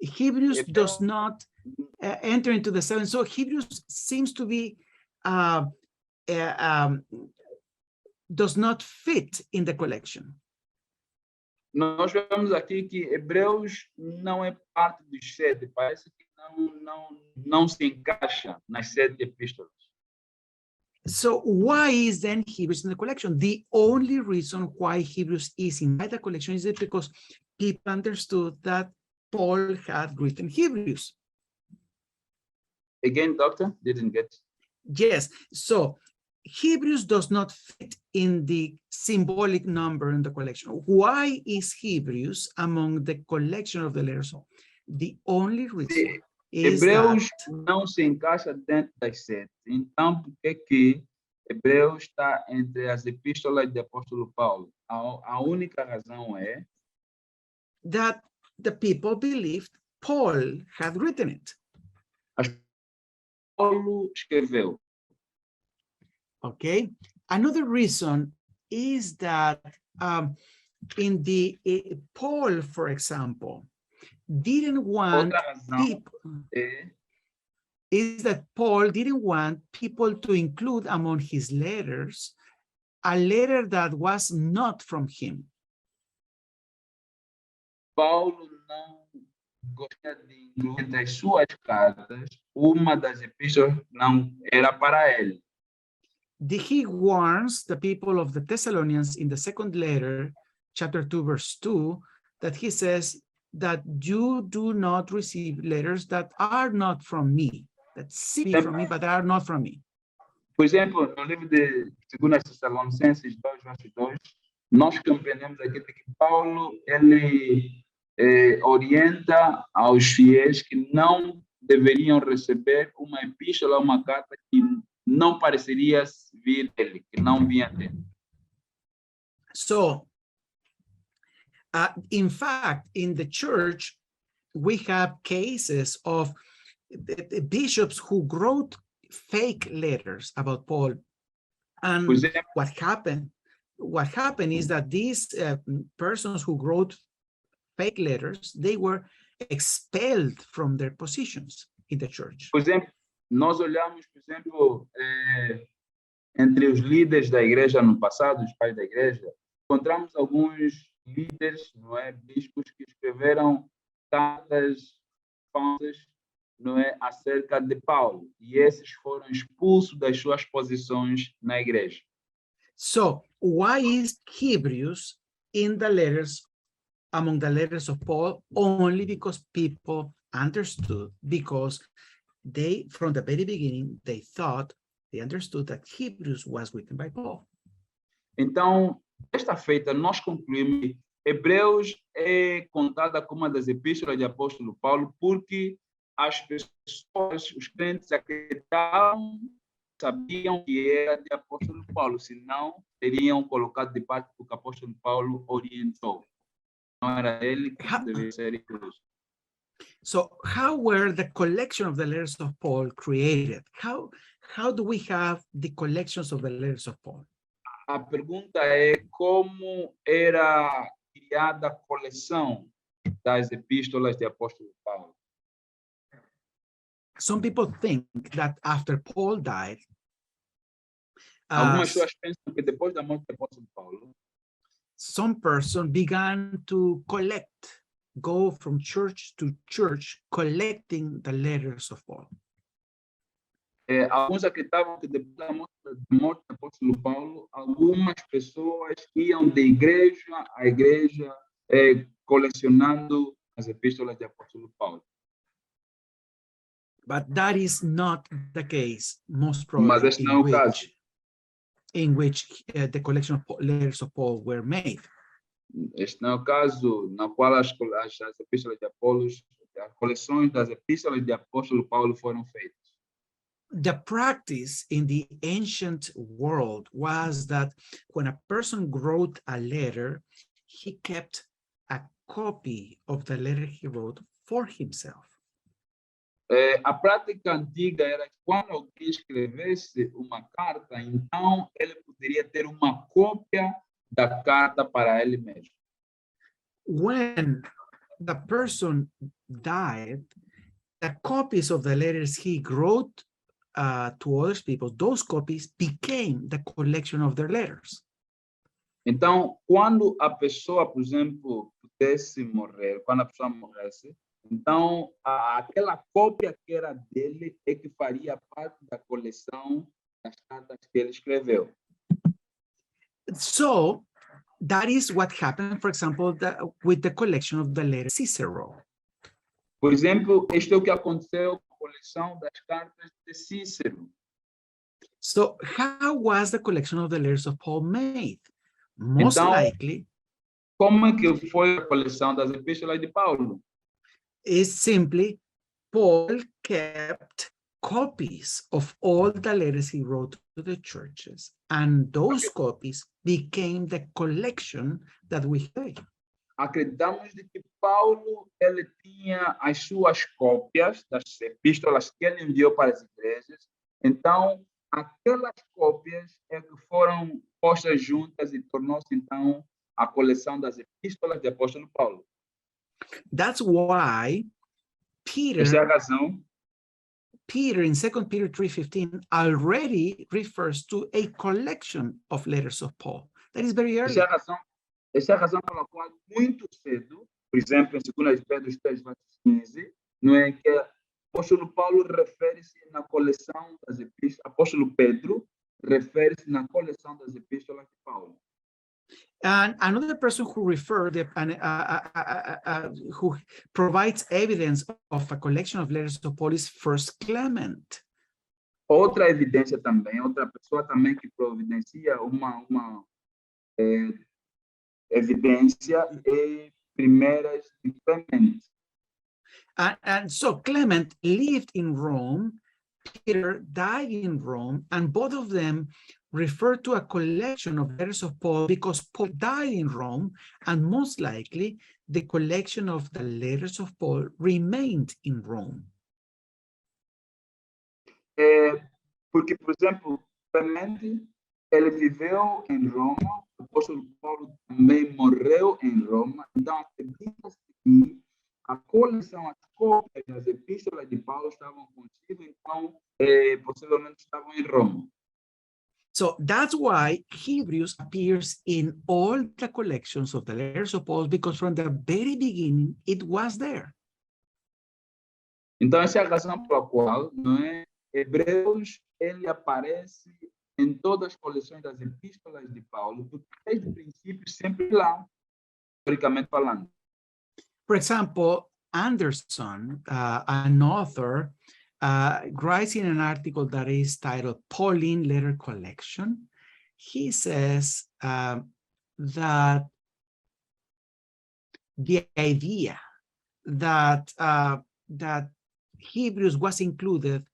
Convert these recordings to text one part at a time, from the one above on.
Hebrews does Hebreus not enter into the 7. So Hebrews seems to be does not fit in the collection. Nós vemos aqui que Hebreus não é parte dos 7, parece que não se encaixa nas 7 epístolas. So why is then Hebrews in the collection? The only reason why Hebrews is in the collection is because people understood that Paul had written Hebrews. Again, doctor, didn't get. Yes, so Hebrews does not fit in the symbolic number in the collection. Why is Hebrews among the collection of the letters? The only reason is Hebreus that não se encaixa dentro das 7. Então, por que Hebreus está entre as epístolas do apóstolo Paulo? A única razão é that the people believed Paul had written it. Paulo escreveu. Okay. Another reason is that in the Paul, for example, didn't want Outra razão people. é Is that Paul didn't want people to include among his letters a letter that was not from him. Paulo não gostaria de incluir entre as suas cartas uma das epístolas não era para ele. He warns the people of the Thessalonians in the second letter, chapter 2, verse 2, that he says that you do not receive letters that are not from me, that seem from me, but are not from me. Por exemplo, no livro de 2 Tessalonicenses 2, verso 2, nós compreendemos aqui que Paulo ele orienta aos fiéis que não deveriam receber uma epístola, uma carta que não pareceria vir dele, que não vinha dele. So, in fact, in the church, we have cases of the bishops who wrote fake letters about Paul. And Por exemplo, what happened is that these persons who wrote fake letters, they were expelled from their positions in the church. por exemplo, nós olhamos, por exemplo, entre os líderes da igreja no passado, os pais da igreja, encontramos alguns líderes, não é, bispos que escreveram cartas falsas, não é, acerca de Paulo, e esses foram expulsos das suas posições na igreja. So, why is Hebrews in the letters, among the letters of Paul? Only because people understood, because they, from the very beginning, they understood that Hebrews was written by Paul. Então, desta feita, nós concluímos que Hebreus é contada como uma das epístolas de apóstolo Paulo, porque as pessoas, os crentes acreditavam, sabiam que era de apóstolo Paulo, senão teriam colocado de parte o que o apóstolo Paulo orientou. Não era ele que deveria ser incluso. So how were the collection of the letters of Paul created? How do we have the collections of the letters of Paul? A pergunta é como era criada a coleção das epístolas de apóstolo Paulo. Some people think that after Paul died, algumas pessoas pensam que depois da morte do apóstolo Paulo, some person began to go from church to church, collecting the letters of Paul. Alguns acreditavam que depois da morte do apóstolo Paulo, algumas pessoas iam de igreja a igreja colecionando as epístolas de apóstolo Paulo. But that is not the case, most Mas probably, este não é o caso. In which the collection of letters of Paul were made. Este não é o caso na qual as epístolas de Apolo, as coleções das epístolas de apóstolo Paulo foram feitas. The practice in the ancient world was that when a person wrote a letter, he kept a copy of the letter he wrote for himself. A prática antiga era que quando alguém escrevesse uma carta, então ele poderia ter uma cópia da carta para ele mesmo. When the person died, the copies of the letters he wrote to other people, those copies became the collection of their letters. Então, quando a pessoa, por exemplo, pudesse morrer, quando a pessoa morresse, então aquela cópia que era dele é que faria parte da coleção das cartas que ele escreveu. So that is what happened, for example, with the collection of the letters Cicero. Por exemplo, este é o que aconteceu com a coleção das cartas de Cícero. So how was the collection of the letters of Paul made? Most Então, likely, como é que foi a coleção das epístolas de Paulo? is simply Paul kept copies of all the letters he wrote to the churches, and those copies became the collection that we have. Acreditamos de que Paulo ele tinha as suas cópias das epístolas que ele enviou para as igrejas. Então, aquelas cópias é que foram postas juntas e tornou-se então a coleção das epístolas do apóstolo Paulo. That's why Essa é a Peter razão. Peter in 2 Peter 3:15 already refers to a collection of letters of Paul. That is very early. Essa é a razão pela qual muito cedo, por exemplo, em 2 Pedro 3:15, não é que o apóstolo Paulo refere-se na coleção das epístolas, apóstolo Pedro refere-se na coleção das epístolas de Paulo. And another person who who provides evidence of a collection of letters of Paul is First Clement. Outra evidência também, outra pessoa também que providencia uma evidência é primeiras de Clemente. And so Clement lived in Rome, Peter died in Rome, and both of them refer to a collection of letters of Paul because Paul died in Rome, and most likely the collection of the letters of Paul remained in Rome. Porque, por exemplo, Clemente, ele viveu em Roma, o apóstolo Paulo também morreu em Roma, então acredita-se que a coleção, as cópias das epístolas de Paulo estavam consigo, então possivelmente estavam em Roma. So that's why Hebrews appears in all the collections of the letters of Paul, because from the very beginning it was there. Então essa é a razão pela qual, não é, Hebreus ele aparece em todas as coleções das epístolas de Paulo, porque desde o princípio sempre lá, historicamente falando. For example, Anderson, an author, writes in an article that is titled Pauline Letter Collection. He says that the idea that that Hebrews was included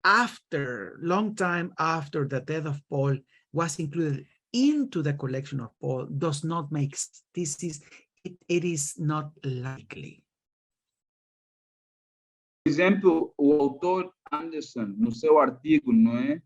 after, long time after the death of Paul, was included into the collection of Paul does not make it is not likely. Por exemplo, o autor Anderson, no seu artigo, não é,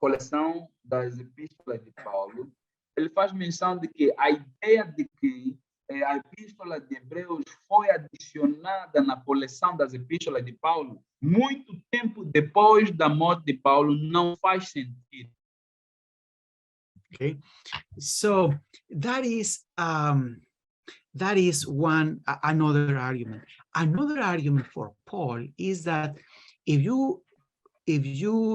coleção das epístolas de Paulo, ele faz menção de que a ideia de que a epístola de Hebreus foi adicionada na coleção das epístolas de Paulo muito tempo depois da morte de Paulo não faz sentido. Okay, so that is one another argument. Another argument for Paul is that if you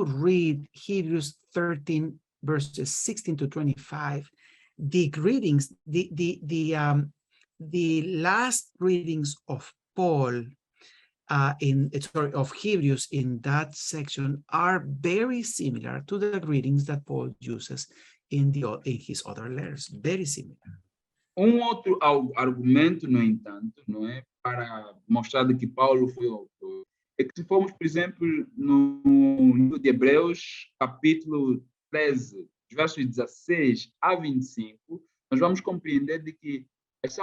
read Hebrews 13 verses 16 to 25, the greetings, the last readings of Paul of Hebrews in that section are very similar to the greetings that Paul uses in his other letters, very similar. Outro argumento, no entanto, não é, para mostrar de que Paulo foi o autor, é que se formos, por exemplo, no livro de Hebreus, capítulo 13, versos 16 a 25, nós vamos compreender de que as